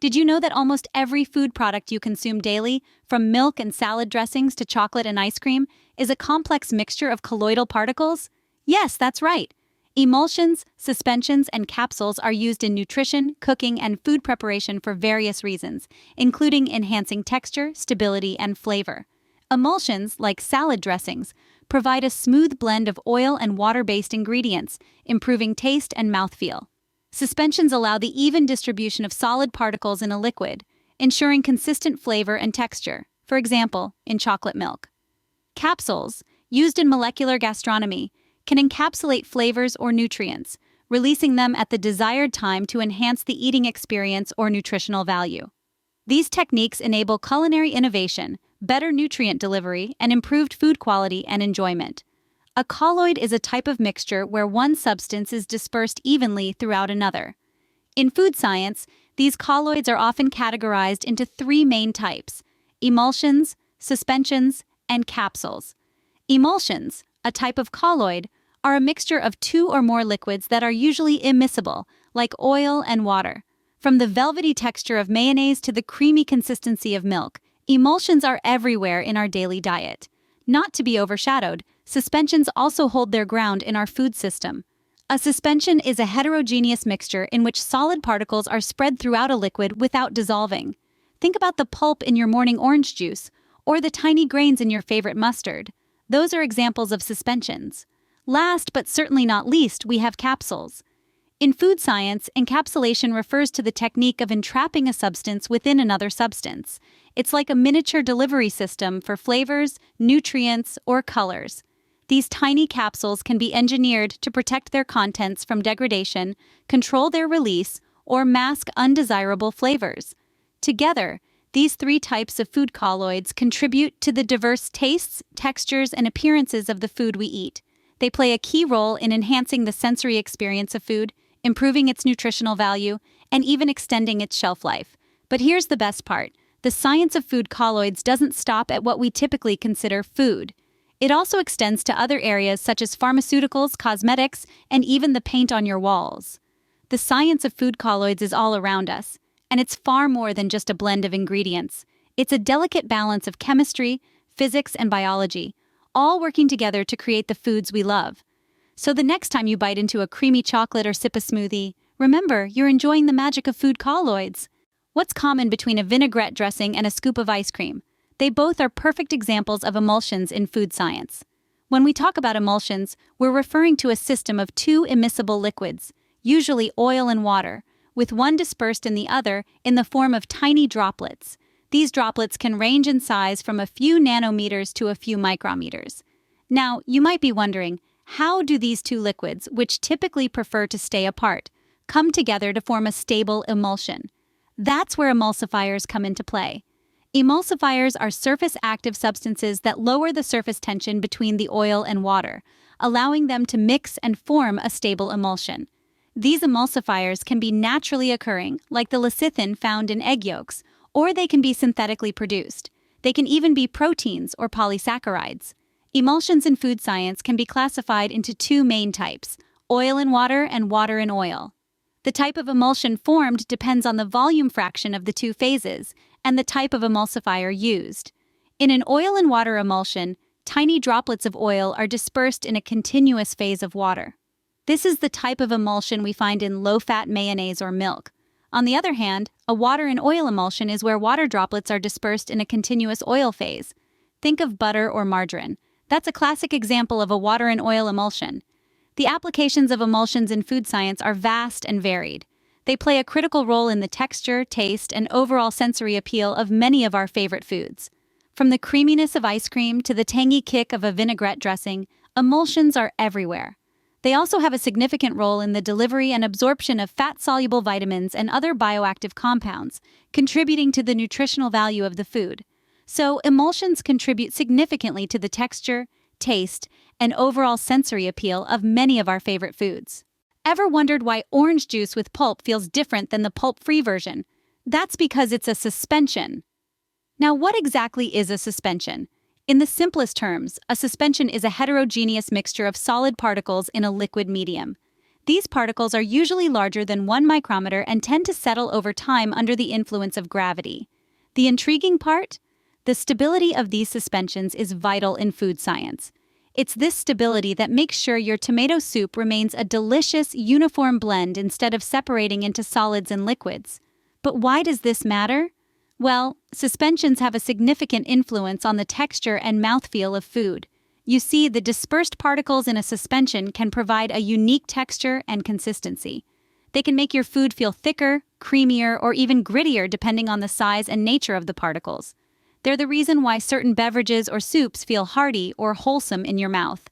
Did you know that almost every food product you consume daily, from milk and salad dressings to chocolate and ice cream, is a complex mixture of colloidal particles? Yes, that's right. Emulsions, suspensions, and capsules are used in nutrition, cooking, and food preparation for various reasons, including enhancing texture, stability, and flavor. Emulsions, like salad dressings, provide a smooth blend of oil and water-based ingredients, improving taste and mouthfeel. Suspensions allow the even distribution of solid particles in a liquid, ensuring consistent flavor and texture, for example, in chocolate milk. Capsules, used in molecular gastronomy, can encapsulate flavors or nutrients, releasing them at the desired time to enhance the eating experience or nutritional value. These techniques enable culinary innovation, better nutrient delivery, and improved food quality and enjoyment. A colloid is a type of mixture where one substance is dispersed evenly throughout another. In food science, these colloids are often categorized into three main types: emulsions, suspensions, and capsules. Emulsions, a type of colloid, are a mixture of two or more liquids that are usually immiscible, like oil and water. From the velvety texture of mayonnaise to the creamy consistency of milk, emulsions are everywhere in our daily diet. Not to be overshadowed, suspensions also hold their ground in our food system. A suspension is a heterogeneous mixture in which solid particles are spread throughout a liquid without dissolving. Think about the pulp in your morning orange juice, or the tiny grains in your favorite mustard. Those are examples of suspensions. Last but certainly not least, we have capsules. In food science, encapsulation refers to the technique of entrapping a substance within another substance. It's like a miniature delivery system for flavors, nutrients, or colors. These tiny capsules can be engineered to protect their contents from degradation, control their release, or mask undesirable flavors. Together, these three types of food colloids contribute to the diverse tastes, textures, and appearances of the food we eat. They play a key role in enhancing the sensory experience of food, improving its nutritional value, and even extending its shelf life. But here's the best part: the science of food colloids doesn't stop at what we typically consider food. It also extends to other areas such as pharmaceuticals, cosmetics, and even the paint on your walls. The science of food colloids is all around us, and it's far more than just a blend of ingredients. It's a delicate balance of chemistry, physics, and biology, all working together to create the foods we love. So the next time you bite into a creamy chocolate or sip a smoothie, remember, you're enjoying the magic of food colloids. What's common between a vinaigrette dressing and a scoop of ice cream? They both are perfect examples of emulsions in food science. When we talk about emulsions, we're referring to a system of two immiscible liquids, usually oil and water, with one dispersed in the other in the form of tiny droplets. These droplets can range in size from a few nanometers to a few micrometers. Now, you might be wondering, how do these two liquids, which typically prefer to stay apart, come together to form a stable emulsion? That's where emulsifiers come into play. Emulsifiers are surface-active substances that lower the surface tension between the oil and water, allowing them to mix and form a stable emulsion. These emulsifiers can be naturally occurring, like the lecithin found in egg yolks, or they can be synthetically produced. They can even be proteins or polysaccharides. Emulsions in food science can be classified into two main types: oil and water and oil. The type of emulsion formed depends on the volume fraction of the two phases and the type of emulsifier used. In an oil and water emulsion, tiny droplets of oil are dispersed in a continuous phase of water. This is the type of emulsion we find in low-fat mayonnaise or milk. On the other hand, a water and oil emulsion is where water droplets are dispersed in a continuous oil phase. Think of butter or margarine. That's a classic example of a water and oil emulsion. The applications of emulsions in food science are vast and varied. They play a critical role in the texture, taste, and overall sensory appeal of many of our favorite foods. From the creaminess of ice cream to the tangy kick of a vinaigrette dressing, emulsions are everywhere. They also have a significant role in the delivery and absorption of fat-soluble vitamins and other bioactive compounds, contributing to the nutritional value of the food. So, emulsions contribute significantly to the texture, taste, and overall sensory appeal of many of our favorite foods. Ever wondered why orange juice with pulp feels different than the pulp-free version? That's because it's a suspension. Now, what exactly is a suspension? In the simplest terms, a suspension is a heterogeneous mixture of solid particles in a liquid medium. These particles are usually larger than 1 micrometer and tend to settle over time under the influence of gravity. The intriguing part? The stability of these suspensions is vital in food science. It's this stability that makes sure your tomato soup remains a delicious, uniform blend instead of separating into solids and liquids. But why does this matter? Well, suspensions have a significant influence on the texture and mouthfeel of food. You see, the dispersed particles in a suspension can provide a unique texture and consistency. They can make your food feel thicker, creamier, or even grittier depending on the size and nature of the particles. They're the reason why certain beverages or soups feel hearty or wholesome in your mouth.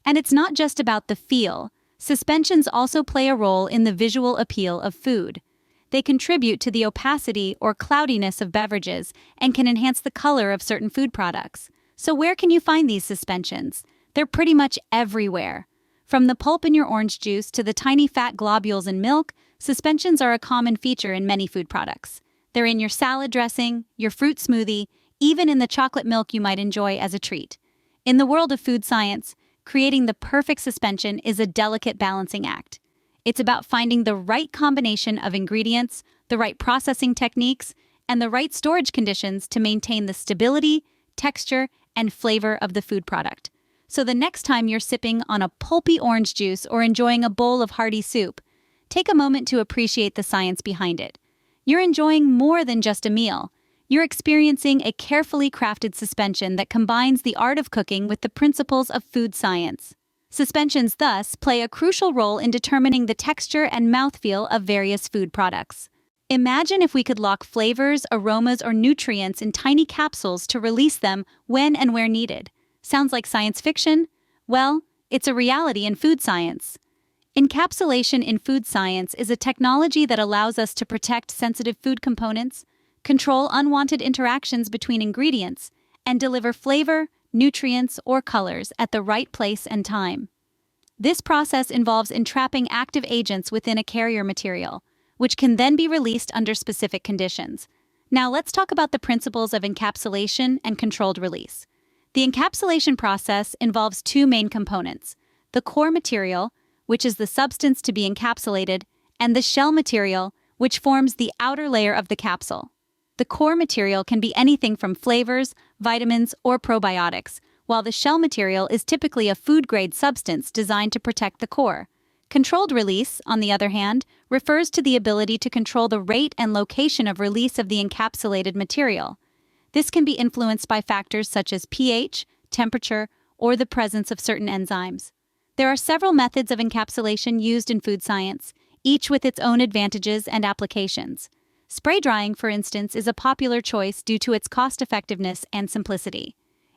And it's not just about the feel. Suspensions also play a role in the visual appeal of food. They contribute to the opacity or cloudiness of beverages and can enhance the color of certain food products. So where can you find these suspensions? They're pretty much everywhere. From the pulp in your orange juice to the tiny fat globules in milk, suspensions are a common feature in many food products. They're in your salad dressing, your fruit smoothie, even in the chocolate milk you might enjoy as a treat. In the world of food science, creating the perfect suspension is a delicate balancing act. It's about finding the right combination of ingredients, the right processing techniques, and the right storage conditions to maintain the stability, texture, and flavor of the food product. So the next time you're sipping on a pulpy orange juice or enjoying a bowl of hearty soup, take a moment to appreciate the science behind it. You're enjoying more than just a meal. You're experiencing a carefully crafted suspension that combines the art of cooking with the principles of food science. Suspensions thus play a crucial role in determining the texture and mouthfeel of various food products. Imagine if we could lock flavors, aromas, or nutrients in tiny capsules to release them when and where needed. Sounds like science fiction? Well, it's a reality in food science. Encapsulation in food science is a technology that allows us to protect sensitive food components, control unwanted interactions between ingredients, and deliver flavor, nutrients, or colors at the right place and time. This process involves entrapping active agents within a carrier material, which can then be released under specific conditions. Now let's talk about the principles of encapsulation and controlled release. The encapsulation process involves two main components: the core material, which is the substance to be encapsulated, and the shell material, which forms the outer layer of the capsule. The core material can be anything from flavors, vitamins, or probiotics, while the shell material is typically a food-grade substance designed to protect the core. Controlled release, on the other hand, refers to the ability to control the rate and location of release of the encapsulated material. This can be influenced by factors such as pH, temperature, or the presence of certain enzymes. There are several methods of encapsulation used in food science, each with its own advantages and applications. Spray drying, for instance, is a popular choice due to its cost-effectiveness and simplicity.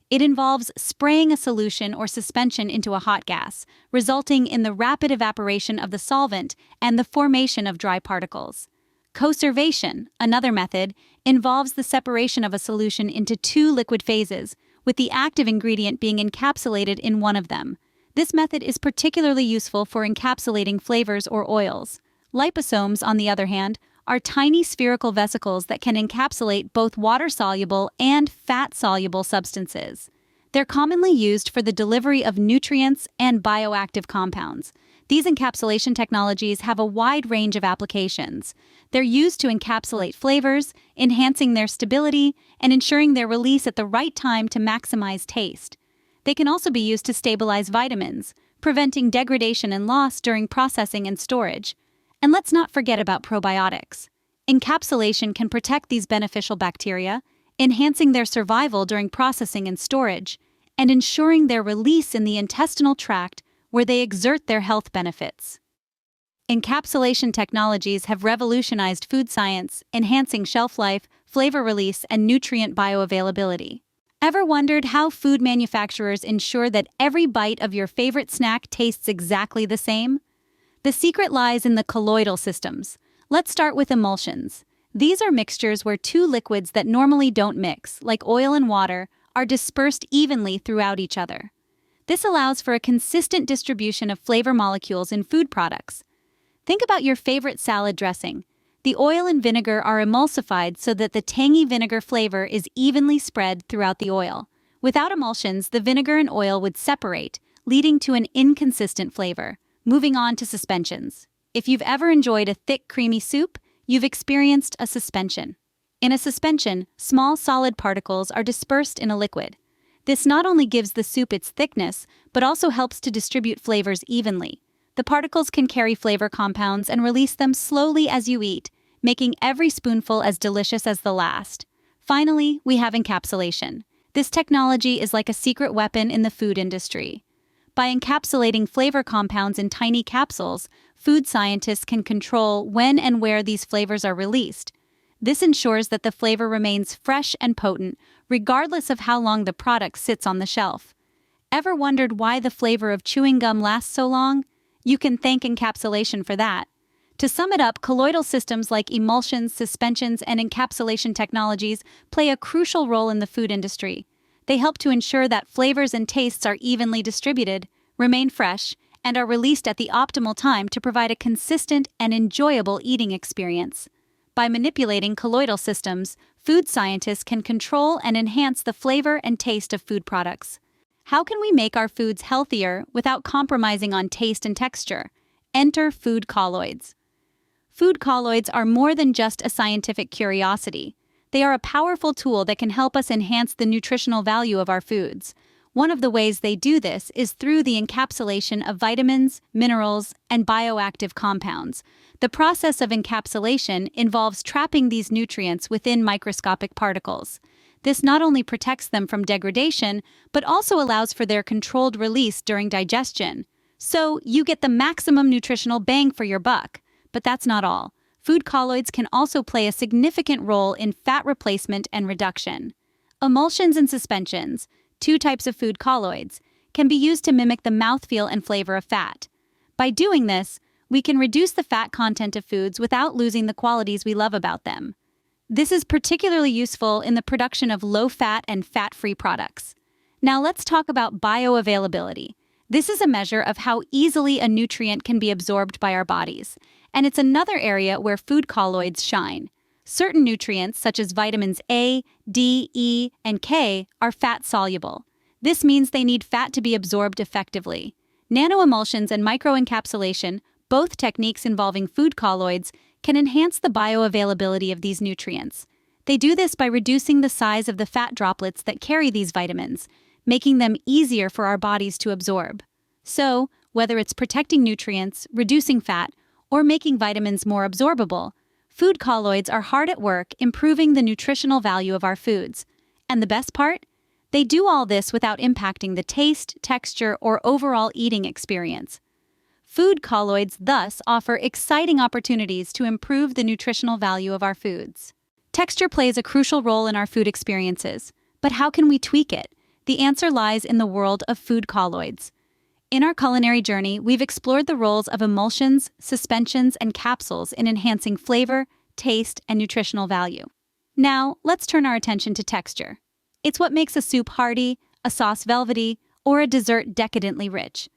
It involves spraying a solution or suspension into a hot gas, resulting in the rapid evaporation of the solvent and the formation of dry particles. Conservation, another method, involves the separation of a solution into two liquid phases, with the active ingredient being encapsulated in one of them. This method is particularly useful for encapsulating flavors or oils. Liposomes, on the other hand, are tiny spherical vesicles that can encapsulate both water-soluble and fat-soluble substances. They're commonly used for the delivery of nutrients and bioactive compounds. These encapsulation technologies have a wide range of applications. They're used to encapsulate flavors, enhancing their stability, and ensuring their release at the right time to maximize taste. They can also be used to stabilize vitamins, preventing degradation and loss during processing and storage. And let's not forget about probiotics. Encapsulation can protect these beneficial bacteria, enhancing their survival during processing and storage, and ensuring their release in the intestinal tract where they exert their health benefits. Encapsulation technologies have revolutionized food science, enhancing shelf life, flavor release, and nutrient bioavailability. Ever wondered how food manufacturers ensure that every bite of your favorite snack tastes exactly the same? The secret lies in the colloidal systems. Let's start with emulsions. These are mixtures where two liquids that normally don't mix, like oil and water, are dispersed evenly throughout each other. This allows for a consistent distribution of flavor molecules in food products. Think about your favorite salad dressing. The oil and vinegar are emulsified so that the tangy vinegar flavor is evenly spread throughout the oil. Without emulsions, the vinegar and oil would separate, leading to an inconsistent flavor. Moving on to suspensions. If you've ever enjoyed a thick, creamy soup, you've experienced a suspension. In a suspension, small solid particles are dispersed in a liquid. This not only gives the soup its thickness, but also helps to distribute flavors evenly. The particles can carry flavor compounds and release them slowly as you eat, making every spoonful as delicious as the last. Finally, we have encapsulation. This technology is like a secret weapon in the food industry. By encapsulating flavor compounds in tiny capsules, food scientists can control when and where these flavors are released. This ensures that the flavor remains fresh and potent, regardless of how long the product sits on the shelf. Ever wondered why the flavor of chewing gum lasts so long? You can thank encapsulation for that. To sum it up, colloidal systems like emulsions, suspensions, and encapsulation technologies play a crucial role in the food industry. They help to ensure that flavors and tastes are evenly distributed, remain fresh, and are released at the optimal time to provide a consistent and enjoyable eating experience. By manipulating colloidal systems, food scientists can control and enhance the flavor and taste of food products. How can we make our foods healthier without compromising on taste and texture? Enter food colloids. Food colloids are more than just a scientific curiosity. They are a powerful tool that can help us enhance the nutritional value of our foods. One of the ways they do this is through the encapsulation of vitamins, minerals, and bioactive compounds. The process of encapsulation involves trapping these nutrients within microscopic particles. This not only protects them from degradation, but also allows for their controlled release during digestion. So, you get the maximum nutritional bang for your buck. But that's not all. Food colloids can also play a significant role in fat replacement and reduction. Emulsions and suspensions, two types of food colloids, can be used to mimic the mouthfeel and flavor of fat. By doing this, we can reduce the fat content of foods without losing the qualities we love about them. This is particularly useful in the production of low-fat and fat-free products. Now let's talk about bioavailability. This is a measure of how easily a nutrient can be absorbed by our bodies, and it's another area where food colloids shine. Certain nutrients, such as vitamins A, D, E, and K, are fat-soluble. This means they need fat to be absorbed effectively. Nanoemulsions and microencapsulation, both techniques involving food colloids, can enhance the bioavailability of these nutrients. They do this by reducing the size of the fat droplets that carry these vitamins, making them easier for our bodies to absorb. So, whether it's protecting nutrients, reducing fat, or making vitamins more absorbable, food colloids are hard at work improving the nutritional value of our foods. And the best part? They do all this without impacting the taste, texture, or overall eating experience. Food colloids thus offer exciting opportunities to improve the nutritional value of our foods. Texture plays a crucial role in our food experiences, but how can we tweak it? The answer lies in the world of food colloids. In our culinary journey, we've explored the roles of emulsions, suspensions, and capsules in enhancing flavor, taste, and nutritional value. Now, let's turn our attention to texture. It's what makes a soup hearty, a sauce velvety, or a dessert decadently rich.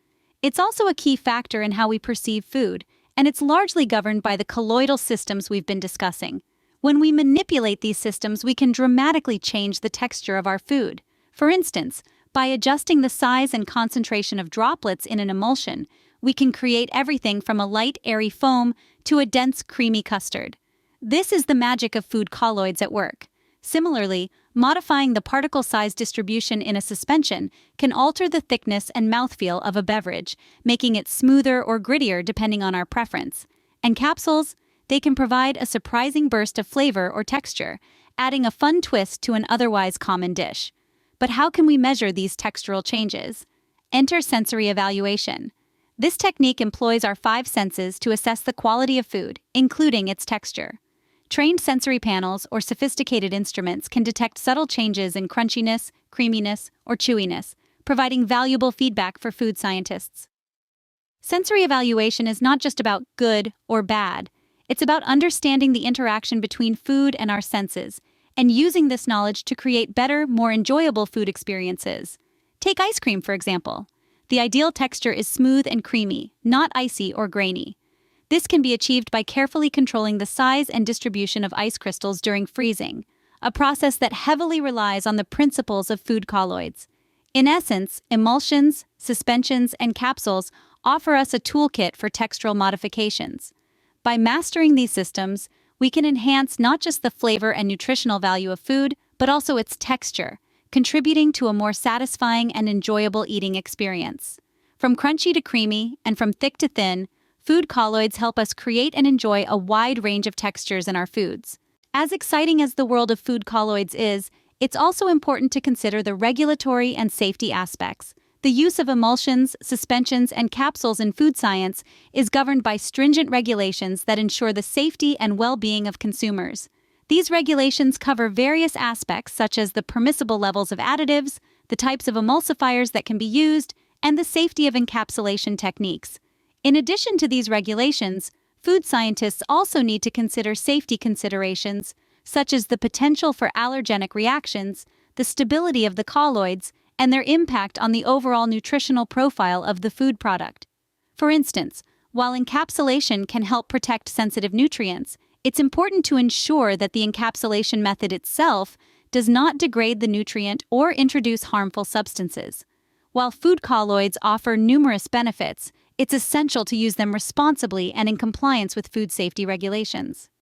It's also a key factor in how we perceive food, and it's largely governed by the colloidal systems we've been discussing. When we manipulate these systems, we can dramatically change the texture of our food. For instance, by adjusting the size and concentration of droplets in an emulsion, we can create everything from a light, airy foam to a dense, creamy custard. This is the magic of food colloids at work. Similarly, modifying the particle size distribution in a suspension can alter the thickness and mouthfeel of a beverage, making it smoother or grittier depending on our preference. And capsules, they can provide a surprising burst of flavor or texture, adding a fun twist to an otherwise common dish. But how can we measure these textural changes? Enter sensory evaluation. This technique employs our 5 senses to assess the quality of food, including its texture. Trained sensory panels or sophisticated instruments can detect subtle changes in crunchiness, creaminess, or chewiness, providing valuable feedback for food scientists. Sensory evaluation is not just about good or bad. It's about understanding the interaction between food and our senses, and using this knowledge to create better, more enjoyable food experiences. Take ice cream, for example. The ideal texture is smooth and creamy, not icy or grainy. This can be achieved by carefully controlling the size and distribution of ice crystals during freezing, a process that heavily relies on the principles of food colloids. In essence, emulsions, suspensions, and capsules offer us a toolkit for textural modifications. By mastering these systems, we can enhance not just the flavor and nutritional value of food, but also its texture, contributing to a more satisfying and enjoyable eating experience. From crunchy to creamy and from thick to thin, food colloids help us create and enjoy a wide range of textures in our foods. As exciting as the world of food colloids is, it's also important to consider the regulatory and safety aspects. The use of emulsions, suspensions, and capsules in food science is governed by stringent regulations that ensure the safety and well-being of consumers. These regulations cover various aspects such as the permissible levels of additives, the types of emulsifiers that can be used, and the safety of encapsulation techniques. In addition to these regulations, food scientists also need to consider safety considerations, such as the potential for allergenic reactions, the stability of the colloids, and their impact on the overall nutritional profile of the food product. For instance, while encapsulation can help protect sensitive nutrients, it's important to ensure that the encapsulation method itself does not degrade the nutrient or introduce harmful substances. While food colloids offer numerous benefits, it's essential to use them responsibly and in compliance with food safety regulations.